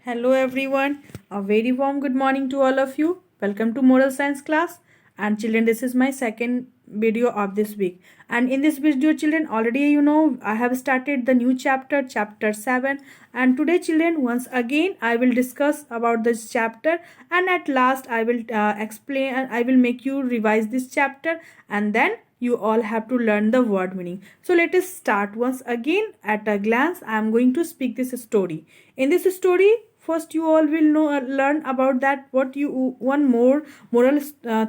Hello everyone, a very warm good morning to all of you. Welcome to Moral Science class. And children, this is my second video of this week. And in this video, children, already I have started the new chapter, chapter 7. And today, children, once again I will discuss about this chapter, and at last I will explain and I will make you revise this chapter, and then you all have to learn the word meaning. So let us start once again. At a glance, I am going to speak this story. In this story, first you all will learn about that what you one more moral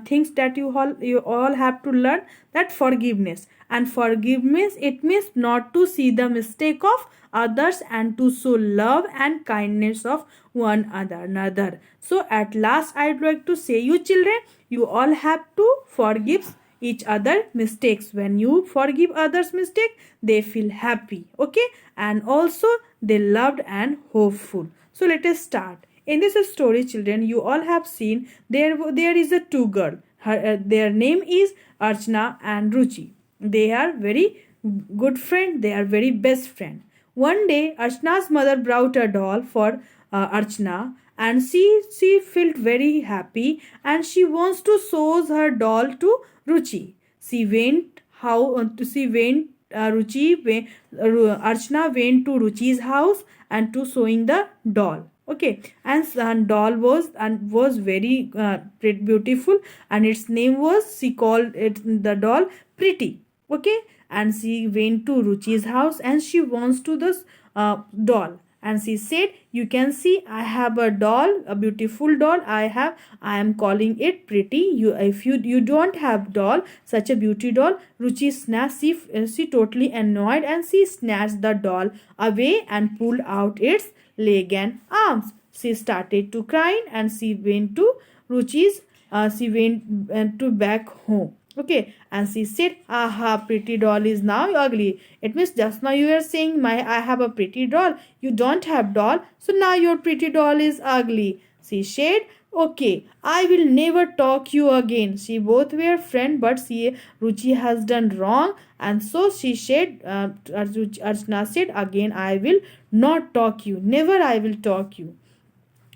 things that you all have to learn, that forgiveness. And forgiveness, it means not to see the mistake of others and to show love and kindness of one another. So at last, I'd like to say, you children, you all have to forgive each other mistakes. When you forgive others mistake, they feel happy, okay, and also they loved and hopeful. So let us start. In this story, children, you all have seen there is a two girl. Their name is Archana and Ruchi. They are very good friend. They are very best friend. One day, Archana's mother brought a doll for Archana, and she felt very happy, and she wants to show her doll to Ruchi. She went Archana went to Ruchi's house and to showing the doll. Okay, and doll was very beautiful, and its name was, she called it the doll Pretty. Okay, and she went to Ruchi's house and she wants to this doll, and she said, you can see I have a doll, a beautiful doll. I am calling it Pretty. If you don't have doll, such a beauty doll. Ruchi snatched, she totally annoyed, and she snatched the doll away and pulled out its leg and arms. She started to cry, and she went to Ruchi's she went to back home. Okay, and she said, aha, pretty doll is now ugly. It means just now you were saying I have a pretty doll, you don't have doll, so now your pretty doll is ugly. She said, okay, I will never talk you again. She both were friends, but Ruchi has done wrong, and so she said, Archana said, again I will not talk you, never I will talk you.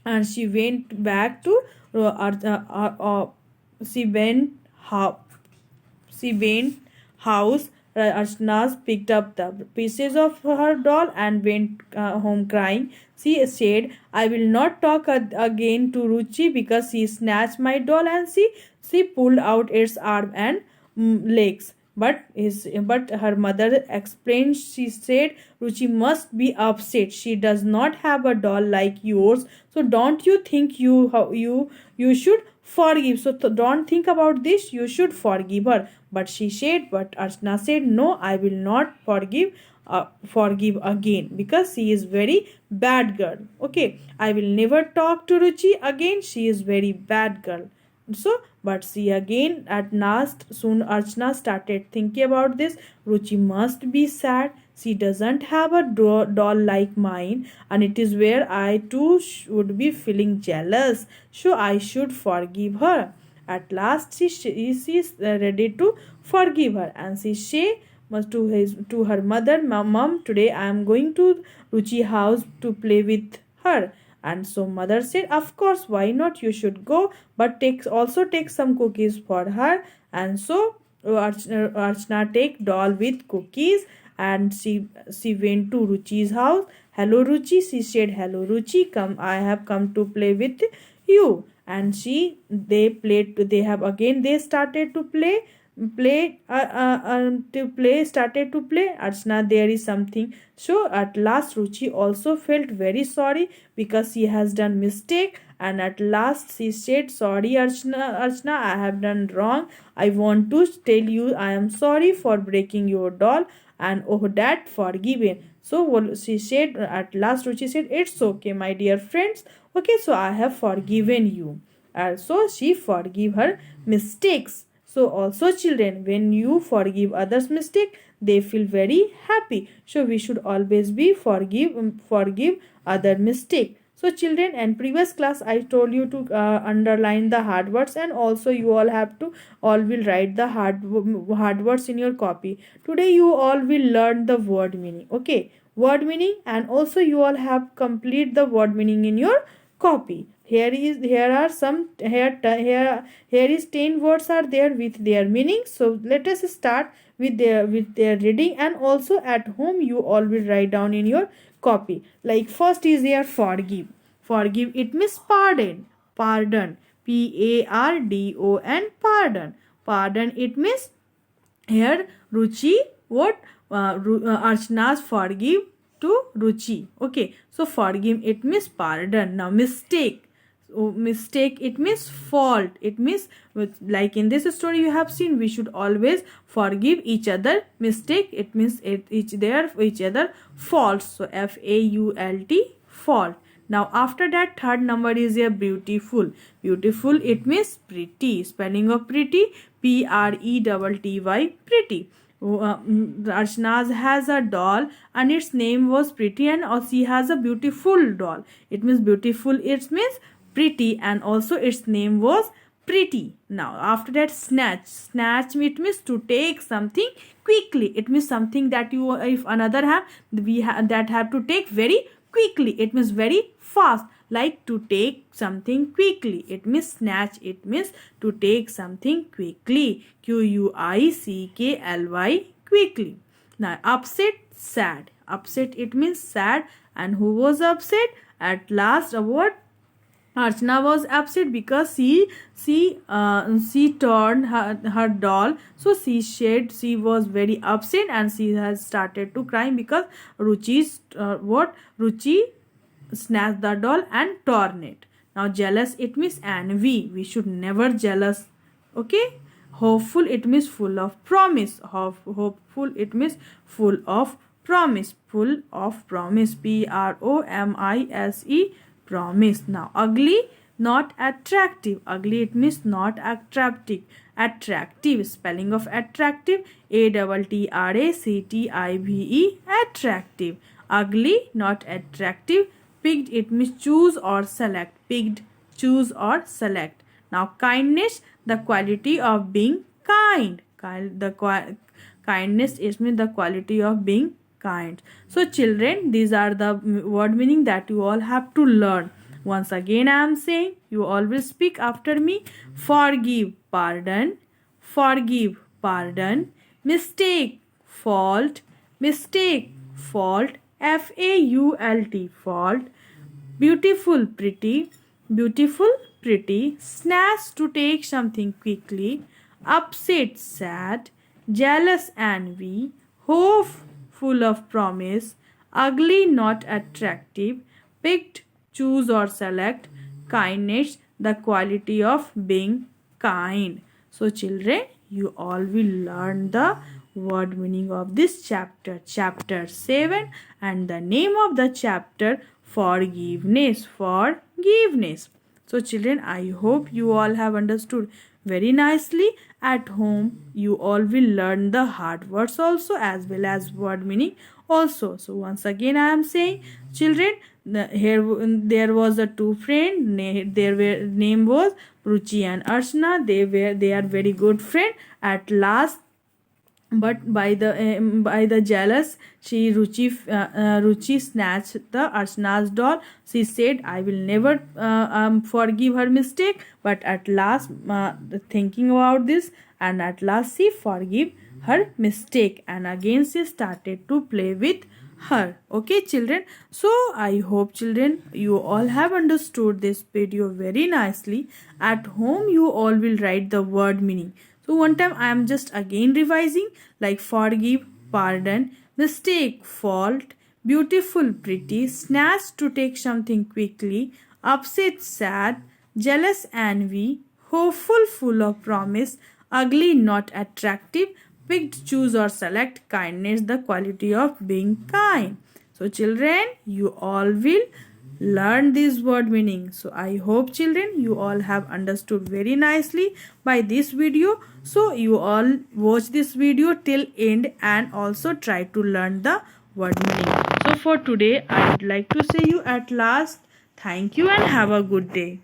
And she went back to she went how she went house. Archana picked up the pieces of her doll and went home crying. She said, I will not talk again to Ruchi because she snatched my doll, and she pulled out its arm and legs. But her mother explained. She said, Ruchi must be upset. She does not have a doll like yours. So don't you think you should forgive? So don't think about this. You should forgive her. But Archana said, no, I will not forgive again because she is very bad girl. Okay, I will never talk to Ruchi again. She is very bad girl. So, but see again at last, soon Archana started thinking about this. Ruchi must be sad. She doesn't have a doll like mine, and it is where I too should be feeling jealous. So I should forgive her. At last, she is ready to forgive her, and she say to her mother, Mom, today I am going to Ruchi house to play with her. And so mother said, of course, why not, you should go, but also take some cookies for her. And so Archana take doll with cookies, and she went to Ruchi's house. Hello Ruchi, she said. Hello Ruchi, come, I have come to play with you. And they started to started to play. Archana, there is something. So at last Ruchi also felt very sorry because she has done mistake, and at last she said, sorry Archana, I have done wrong. I want to tell you I am sorry for breaking your doll, and oh, that forgiven. So she said, at last Ruchi said, it's okay my dear friends. Okay, so I have forgiven you. So she forgive her mistakes. So also children, when you forgive others mistake, they feel very happy. So we should always be forgive other mistake. So children, in previous class I told you to underline the hard words, and also you all have to all will write the hard words in your copy. Today you all will learn the word meaning. Okay, word meaning, and also you all have complete the word meaning in your copy. Here is here is 10 words are there with their meaning. So let us start with their reading, and also at home you all will write down in your copy. Like first is here forgive. Forgive, it means pardon. Pardon, pardon, pardon. Pardon, it means here Ruchi what Archana's forgive to Ruchi. Okay, so forgive, it means pardon. Now mistake. So mistake, it means fault. It means like in this story you have seen, we should always forgive each other. Mistake, it means each other faults. So FAULT, fault. Now after that, third number is a beautiful. Beautiful, it means pretty. Spelling of pretty, PRETTY, pretty. Archanaz has a doll and its name was Pretty, and she has a beautiful doll. It means beautiful, it means pretty, and also its name was Pretty. Now after that, snatch. Snatch, it means to take something quickly. It means something that you, if another have, that have to take very quickly. It means very fast, like to take something quickly. It means snatch, it means to take something quickly. QUICKLY, quickly. Now upset, sad. Upset, it means sad, and who was upset? At last, what? Archana was upset because she turned her doll. So she was very upset, and she has started to cry because Ruchi snatched the doll and torn it. Now jealous, it means envy. We should never jealous. Okay. Hopeful, it means full of promise. Hopeful, it means full of promise. Full of promise. PROMISE, promise. Now ugly, not attractive. Ugly, it means not attractive. Attractive, spelling of attractive, ATTRACTIVE, attractive. Ugly, not attractive. Picked, it means choose or select. Picked, choose or select. Now kindness, the quality of being kind. Kindness, it means the quality of being kind. So children, these are the word meaning that you all have to learn. Once again I am saying, you all will speak after me. Forgive, pardon. Forgive, pardon. Mistake, fault. Mistake, fault. FAULT, fault. Beautiful, pretty. Beautiful, pretty. Snatch, to take something quickly. Upset, sad. Jealous, envy. Hope, full of promise. Ugly, not attractive. Picked, choose or select. Kindness, the quality of being kind. So children, you all will learn the word meaning of this chapter, chapter 7, and the name of the chapter, forgiveness. Forgiveness. So children, I hope you all have understood very nicely. At home you all will learn the hard words also, as well as word meaning also. So once again I am saying, children, there was a two friend, their name was Ruchi and Archana. They are very good friend. At last, but by the jealous, Ruchi snatched the Archana's doll. She said, I will never forgive her mistake. But at last, thinking about this, and at last she forgive her mistake, and again she started to play with her. Okay children, so I hope children you all have understood this video very nicely. At home you all will write the word meaning. So one time I am just again revising, like forgive, pardon, mistake, fault, beautiful, pretty, snatch, to take something quickly, upset, sad, jealous, envy, hopeful, full of promise, ugly, not attractive, picked, choose or select, kindness, the quality of being kind. So children, you all will learn this word meaning. So I hope children you all have understood very nicely by this video. So you all watch this video till end and also try to learn the word meaning. So for today I would like to say you at last thank you and have a good day.